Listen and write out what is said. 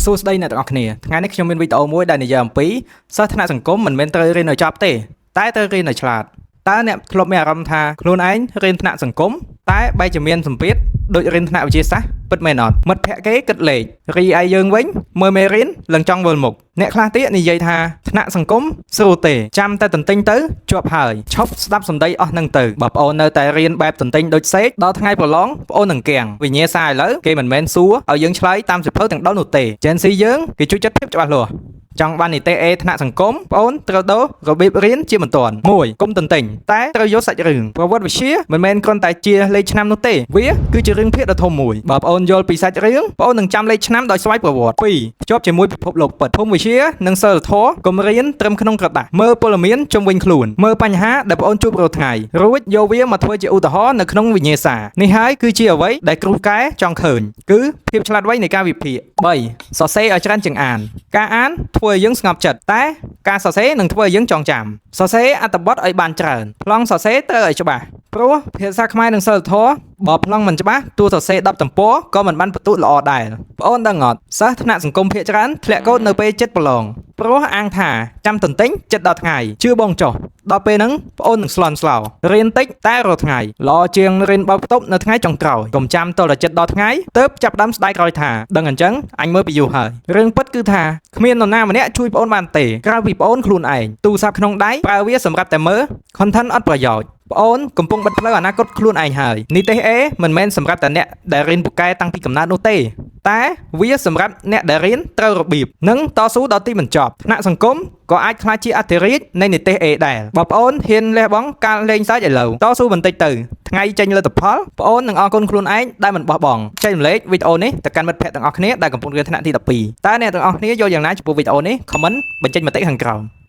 សួស្តីអ្នកទាំងអស់គ្នាថ្ងៃនេះខ្ញុំមានវីដេអូមួយដែលនិយាយអំពីសិស្សថ្នាក់សង្គមមិនមែនត្រូវរៀនឲ្យចប់ទេតែត្រូវរៀនឲ្យឆ្លាតតើអ្នកធ្លាប់មានអារម្មណ៍ថាខ្លួនឯងរៀនថ្នាក់សង្គមតែបែរជាមានសម្ពាធដូចរៀនថ្នាក់វិទ្យាសាស្ត្រពិតមែនអត់មិត្តភ័ក្តិគេគិតលេខរីឯយើងវិញមើលមេរៀនឡើងចង់វិលមុខអ្នកខ្លះទៀតនិយាយថាថ្នាក់សង្គមស្រួលទេចាំតែតន្ទិញទៅជាប់ហើយឈប់ស្ដាប់សម្ដីអស់នឹងទៅបើប្អូននៅតែរៀនបែបតន្ទិញដូចសេកដល់ថ្ងៃប្រឡងប្អូននឹងគាំងវិញ្ញាសាឥឡូវគេមិនមែនសួរឲ្យយើងឆ្លើយតាមសៀវភៅទាំងដុំនោះទេ Gen Z យើងគេជួយចិត្តភាពច្បាស់លាស់ចង់បាននីតិ A ថ្នាក់សង្គមបងអូនត្រូវដូររបៀបរៀនជាបន្ទាន់1កុំតន្ទិញតែត្រូវយកសាច់រឿងប្រវត្តិវិទ្យាមិនមែនគ្រាន់តែជាលេខឆ្នាំនោះទេវាគឺជារឿងភាគដ៏ធំមួយបើបងអូនយល់ពីសាច់រឿងបងអូននឹងចាំលេខឆ្នាំដោយស្វ័យប្រវត្តិ2ភ្ជាប់ជាមួយពិភពលោកពិតភូមិវិទ្យានិងសិលធម៌កុំរៀនត្រឹមក្នុងក្រដាស់មើលព័ត៌មានជុំវិញខ្លួនមើលបញ្ហាដែលបងអូនជួបរាល់ថ្ងៃរួចយកវាមកធ្វើជាឧទាហរណ៍នៅក្នុងវិញ្ញាសានេះហើយគឺជាអ្វីដែលគ្រូកែចង់ឃើញគឺភាពឆ្លាតវៃនៃការវិភាគ3សរសេរឲ្យច្រើនជាងអានការអានធ្វើឲ្យយើងស្ងប់ចិត្តតែការសរសេរនឹងធ្វើឲ្យយើងចងចាំសរសេរអត្ថបទឲ្យបានច្រើនប្លង់សរសេរត្រូវឲ្យច្បាស់ព្រោះភាសាខ្មែរនិងសិលធម៌បើប្លង់មិនច្បាស់តួសរសេរ10ទំព័រក៏មិនបានបន្ទូលល្អដែរបងអូនដឹងអត់សិស្សថ្នាក់សង្គមភាគច្រើនធ្លាក់កូដនៅពេលចិត្តប្រឡងព្រោះអាងថាចាំតន្ទិញចិត្តដល់ថ្ងៃជឿបងចុះដល់ពេលហ្នឹងបងអូននឹងស្លន់ស្លោរៀនតិចតែរាល់ថ្ងៃល្អជាងរៀនបោកផ្ទប់នៅថ្ងៃចុងក្រោយកុំចាំតលចិត្តដល់ថ្ងៃទៅចាប់ដើមស្ដាយក្រោយថាដឹងអញ្ចឹងអញមើលពីយូរហើយរឿងពិតគឺថាគ្មាននរណាម្នាក់ជួយបងអូនបានទេក្រៅពីបងអូនខ្លួនឯងទូរស័ព្ទក្នុងដៃប្រើវាសម្រាប់តែមើល content អត់ប្រយោជន៍បងអូនកំពុងបិទផ្លូវអនាគតខ្លួនឯងហើយនីតិ A មិនមែនសម្រាប់តែអ្នកដែលរៀនពូកែតាំងពីកំណើតនោះទេតែវាសម្រាប់អ្នកដែលរៀនត្រូវរបៀបនិងតស៊ូដល់ទីបញ្ចប់ថ្នាក់សង្គមក៏អាចក្លាយជាអធិរាជនៃនីតិ A ដែរបើបងអូនហ៊ានលះបង់ការលេងសើចឥឡូវតស៊ូបន្តិចទៅថ្ងៃចេញលទ្ធផលបងអូននឹងអរគុណខ្លួនឯងដែលមិនបោះបង់ចែករំលែកវីដេអូនេះទៅកាន់មិត្តភ័ក្តិទាំងអស់គ្នាដែលកំពុងរៀនថ្នាក់ទី12តើអ្នកទាំងអស់គ្នាយល់យ៉ាងណាចំពោះវីដេអូនេះ comment បញ្ចេញមតិខាងក្រោម